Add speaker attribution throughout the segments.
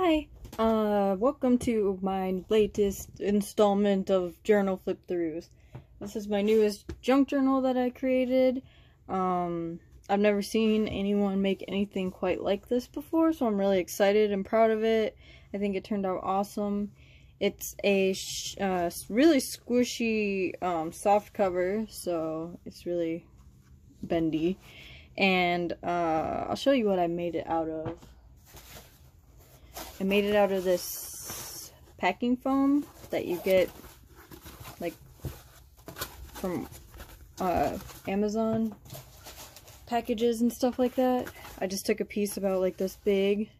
Speaker 1: Hi, welcome to my latest installment of journal flip throughs. This is my newest junk journal that I created. I've never seen anyone make anything quite like this before, so I'm really excited and proud of it. I think it turned out awesome. It's a really squishy, soft cover, so it's really bendy. And I'll show you what I made it out of. I made it out of this packing foam that you get like from Amazon packages and stuff like that. I just took a piece about like this big,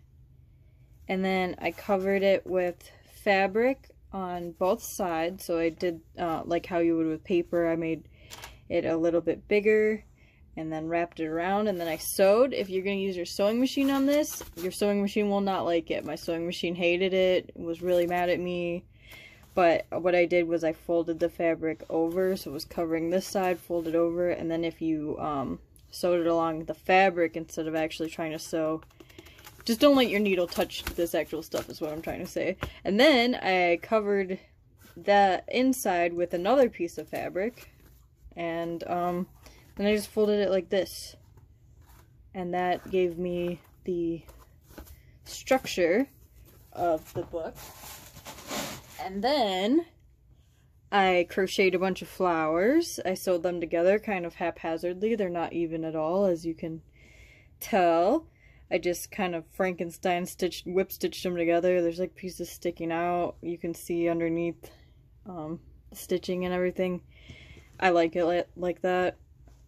Speaker 1: and then I covered it with fabric on both sides. So I did like how you would with paper. I made it a little bit bigger and then wrapped it around, and then I sewed. If you're going to use your sewing machine on this, your sewing machine will not like it. My sewing machine hated it, was really mad at me. But what I did was I folded the fabric over, so it was covering this side, folded over, and then if you sewed it along the fabric instead of actually trying to sew, just don't let your needle touch this actual stuff is what I'm trying to say. And then I covered the inside with another piece of fabric, and then I just folded it like this, and that gave me the structure of the book. And then I crocheted a bunch of flowers. I sewed them together kind of haphazardly. They're not even at all, as you can tell. I just kind of Frankenstein whip stitched them together. There's like pieces sticking out. You can see underneath the stitching and everything. I like it like that.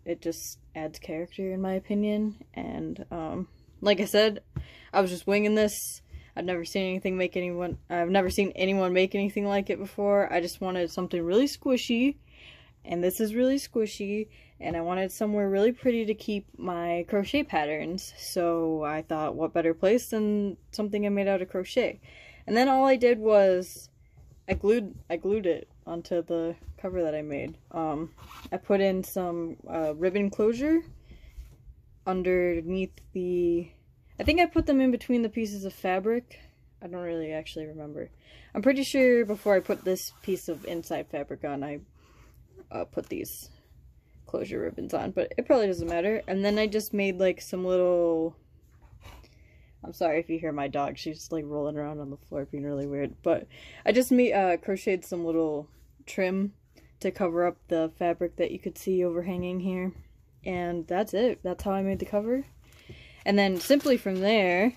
Speaker 1: It just adds character in my opinion. And like I said, I was just winging this. I've never seen anything I've never seen anyone make anything like it before. I just wanted something really squishy, and this is really squishy, and I wanted somewhere really pretty to keep my crochet patterns. So I thought, what better place than something I made out of crochet? And then all I did was I glued it onto the cover that I made. I put in some ribbon closure underneath I think I put them in between the pieces of fabric. I don't really actually remember. I'm pretty sure before I put this piece of inside fabric on, I put these closure ribbons on, but it probably doesn't matter. And then I just made like some little, I'm sorry if you hear my dog, she's like rolling around on the floor being really weird, but I just crocheted some little trim to cover up the fabric that you could see overhanging here, and that's it. That's how I made the cover. And then simply from there,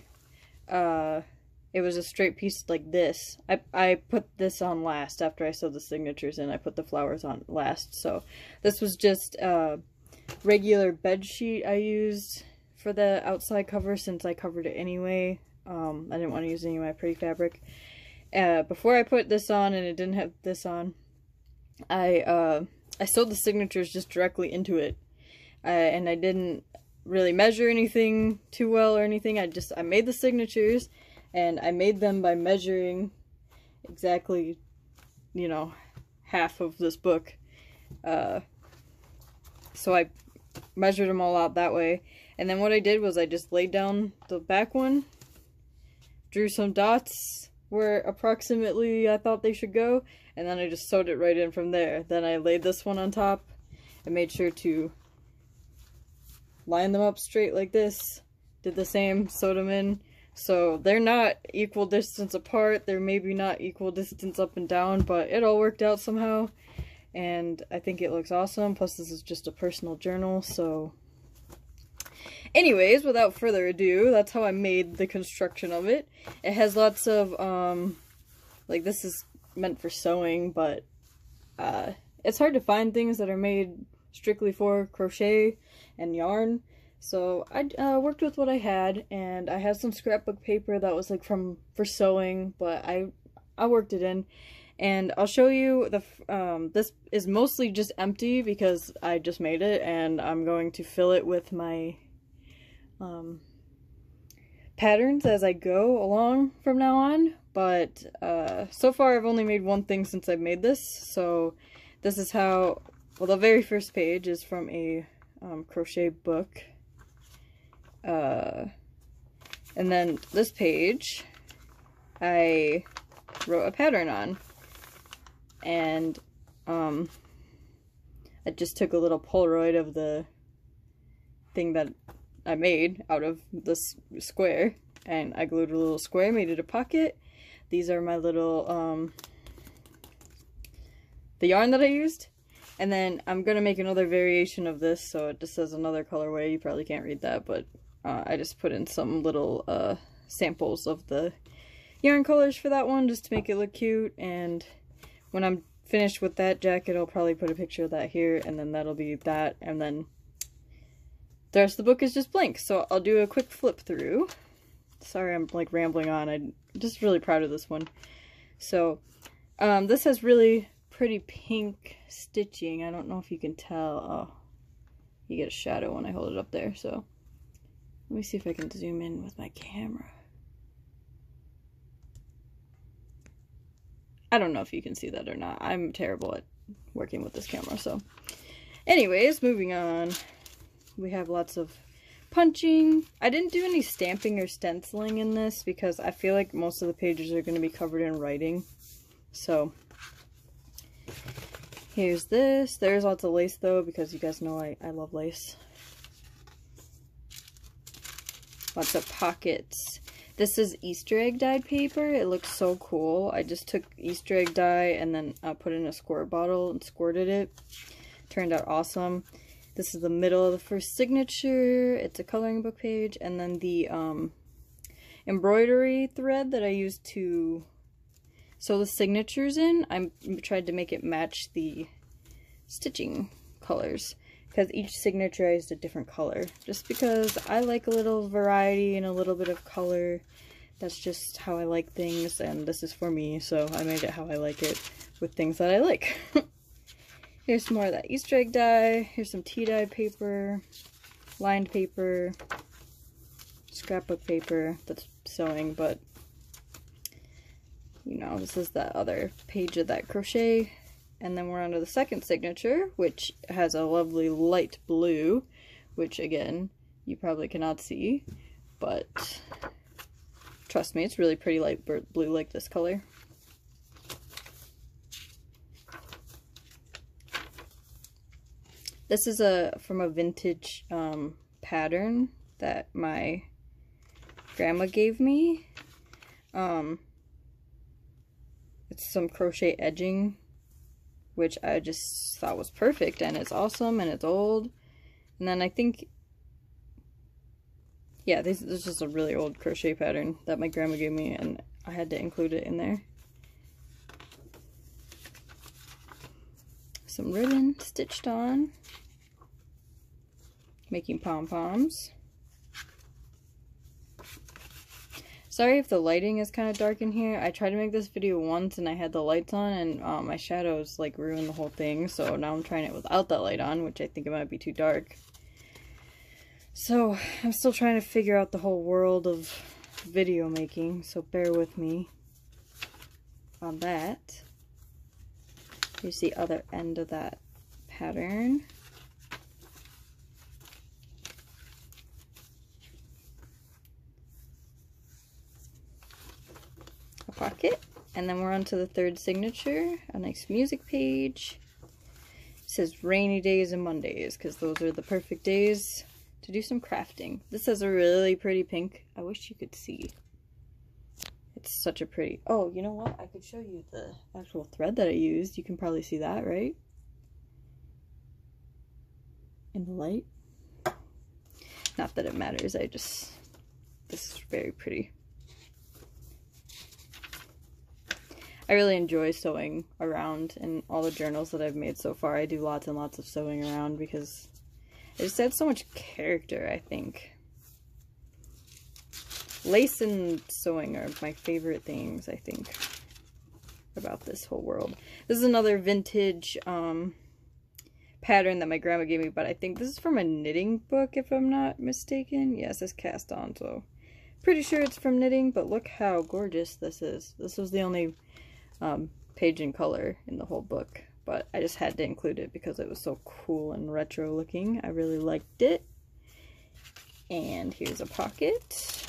Speaker 1: it was a straight piece like this. I put this on last after I sewed the signatures in. I put the flowers on last. So this was just a regular bed sheet I used for the outside cover since I covered it anyway. I didn't want to use any of my pretty fabric. Before I put this on, and it didn't have this on, I sewed the signatures just directly into it. And I didn't really measure anything too well or anything. I made the signatures, and I made them by measuring exactly, you know, half of this book. So I measured them all out that way. And then what I did was I just laid down the back one, drew some dots where approximately I thought they should go, and then I just sewed it right in from there. Then I laid this one on top and made sure to line them up straight like this. Did the same, sewed them in. So they're not equal distance apart. They're maybe not equal distance up and down, but it all worked out somehow. And I think it looks awesome. Plus this is just a personal journal, so anyways, without further ado, that's how I made the construction of it. It has lots of, like this is meant for sewing, but it's hard to find things that are made strictly for crochet and yarn. So I worked with what I had, and I had some scrapbook paper that was like for sewing, but I worked it in. And I'll show you this is mostly just empty because I just made it, and I'm going to fill it with my patterns as I go along from now on. But so far I've only made one thing since I've made this. So this is how, well, the very first page is from a crochet book, and then this page I wrote a pattern on. And I just took a little Polaroid of the thing that I made out of this square, and I glued a little square, made it a pocket. These are my little, the yarn that I used. And then I'm gonna make another variation of this, so it just says another colorway. You probably can't read that, but I just put in some little samples of the yarn colors for that one, just to make it look cute. And when I'm finished with that jacket, I'll probably put a picture of that here, and then that'll be that, and then the rest of the book is just blank. So I'll do a quick flip through. Sorry, I'm like rambling on. I'm just really proud of this one. So this has really pretty pink stitching. I don't know if you can tell. Oh, you get a shadow when I hold it up there. So let me see if I can zoom in with my camera. I don't know if you can see that or not. I'm terrible at working with this camera. So anyways, moving on. We have lots of punching. I didn't do any stamping or stenciling in this because I feel like most of the pages are going to be covered in writing. So here's this. There's lots of lace though, because you guys know I love lace. Lots of pockets. This is Easter egg dyed paper. It looks so cool. I just took Easter egg dye and then put it in a squirt bottle and squirted it. Turned out awesome. This is the middle of the first signature. It's a coloring book page. And then the embroidery thread that I used to sew the signatures in, I tried to make it match the stitching colors, because each signature is a different color, just because I like a little variety and a little bit of color. That's just how I like things, and this is for me, so I made it how I like it with things that I like. Here's some more of that Easter egg dye. Here's some tea dye paper, lined paper, scrapbook paper that's sewing, but you know, this is that other page of that crochet. And then we're on to the second signature, which has a lovely light blue, which again, you probably cannot see, but trust me, it's really pretty light blue, like this color. This is from a vintage pattern that my grandma gave me. It's some crochet edging, which I just thought was perfect, and it's awesome, and it's old. And then I think, yeah, this is just a really old crochet pattern that my grandma gave me, and I had to include it in there. Some ribbon stitched on, making pom-poms. Sorry if the lighting is kind of dark in here. I tried to make this video once and I had the lights on, and my shadows like ruined the whole thing. So now I'm trying it without that light on, which I think it might be too dark. So I'm still trying to figure out the whole world of video making, so bear with me on that. Here's the other end of that pattern. Pocket, and then we're on to the third signature, a nice music page. It says rainy days and Mondays, because those are the perfect days to do some crafting. This has a really pretty pink. I wish you could see. It's such a pretty, oh, you know what, I could show you the actual thread that I used. You can probably see that, right? In the light. Not that it matters, this is very pretty. I really enjoy sewing around in all the journals that I've made so far. I do lots and lots of sewing around because it just adds so much character, I think. Lace and sewing are my favorite things, I think, about this whole world. This is another vintage pattern that my grandma gave me, but I think this is from a knitting book, if I'm not mistaken. Yes, it's cast on, so pretty sure it's from knitting, but look how gorgeous this is. This was the only page in color in the whole book, but I just had to include it because it was so cool and retro looking. I really liked it. And here's a pocket.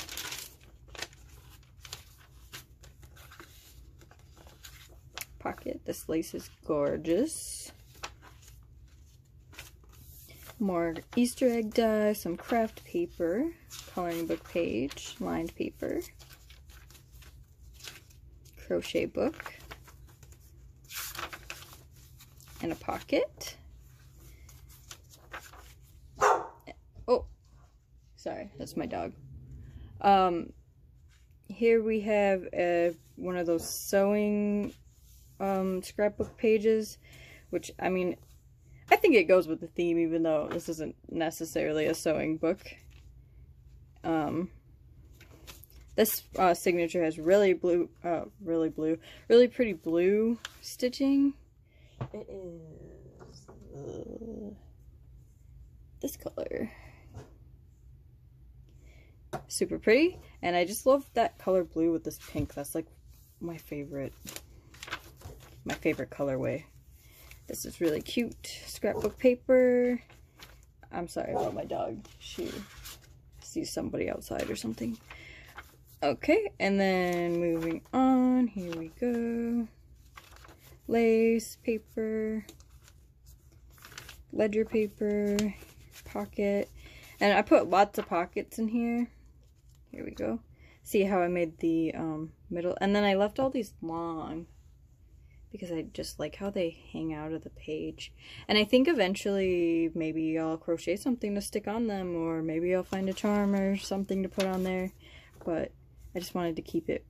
Speaker 1: pocket. This lace is gorgeous. More Easter egg die, some craft paper, coloring book page, lined paper, crochet book, and a pocket. Oh, sorry, that's my dog. Here we have one of those sewing scrapbook pages, which, I mean, I think it goes with the theme, even though this isn't necessarily a sewing book. This signature has really pretty blue stitching. It is this color. Super pretty, and I just love that color blue with this pink. That's like my favorite colorway. This is really cute. Scrapbook paper. I'm sorry about my dog. She sees somebody outside or something. Okay, and then moving on. Here we go. Lace, paper, ledger paper, pocket. And I put lots of pockets in here. Here we go. See how I made the middle. And then I left all these long, because I just like how they hang out of the page. And I think eventually maybe I'll crochet something to stick on them, or maybe I'll find a charm or something to put on there. But I just wanted to keep it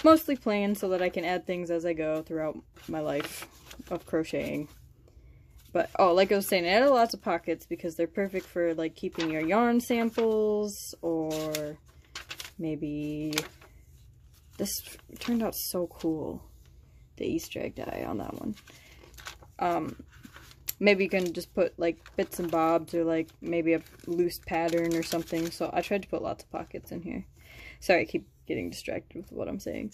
Speaker 1: mostly plain so that I can add things as I go throughout my life of crocheting. But, oh, like I was saying, I added lots of pockets because they're perfect for, like, keeping your yarn samples, or maybe this turned out so cool. The Easter egg die on that one. Maybe you can just put like bits and bobs, or like maybe a loose pattern or something. So I tried to put lots of pockets in here. Sorry, I keep getting distracted with what I'm saying.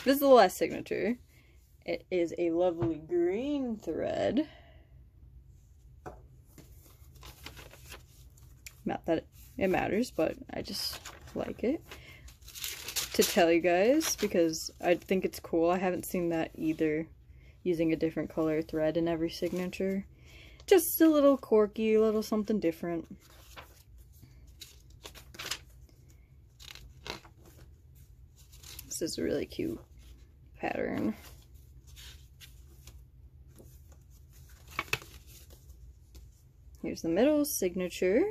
Speaker 1: This is the last signature. It is a lovely green thread. Not that it matters, but I just like it to tell you guys, because I think it's cool. I haven't seen that either, using a different color thread in every signature. Just a little quirky, a little something different. This is a really cute pattern. Here's the middle signature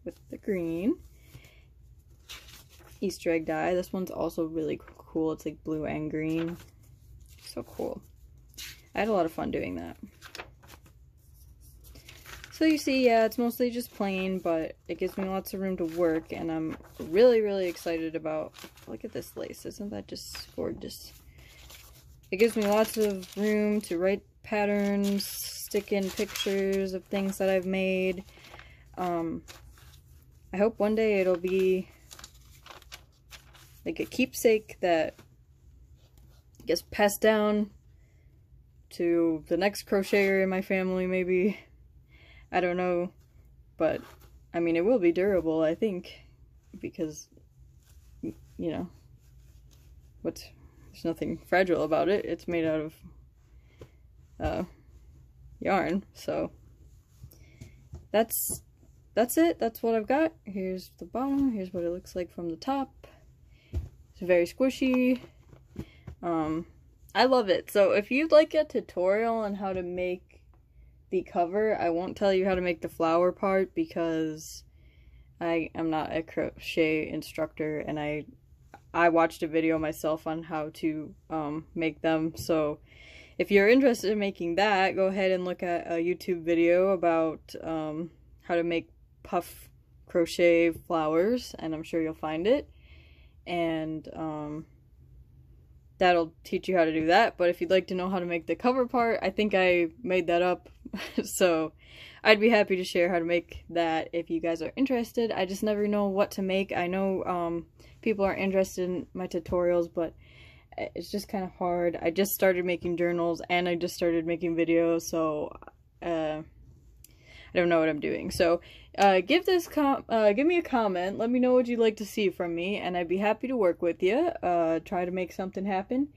Speaker 1: with the green Easter egg die. This one's also really cool. It's like blue and green. So cool. I had a lot of fun doing that. So you see, yeah, it's mostly just plain, but it gives me lots of room to work, and I'm really, really excited about, look at this lace. Isn't that just gorgeous? It gives me lots of room to write patterns, stick in pictures of things that I've made. I hope one day it'll be like a keepsake that gets passed down to the next crocheter in my family, maybe. I don't know, but I mean, it will be durable, I think, because, you know, there's nothing fragile about it. It's made out of yarn. So that's it. That's what I've got. Here's the bottom. Here's what it looks like from the top. It's very squishy. I love it. So if you'd like a tutorial on how to make the cover, I won't tell you how to make the flower part because I am not a crochet instructor, and I watched a video myself on how to make them. So if you're interested in making that, go ahead and look at a YouTube video about how to make puff crochet flowers, and I'm sure you'll find it. And that'll teach you how to do that. But if you'd like to know how to make the cover part, I think I made that up. So I'd be happy to share how to make that if you guys are interested. I just never know what to make. I know people are interested in my tutorials, but it's just kind of hard. I just started making journals, and I just started making videos, so I don't know what I'm doing. So Give me a comment. Let me know what you'd like to see from me, and I'd be happy to work with you. Try to make something happen.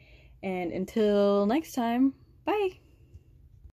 Speaker 1: And until next time, bye!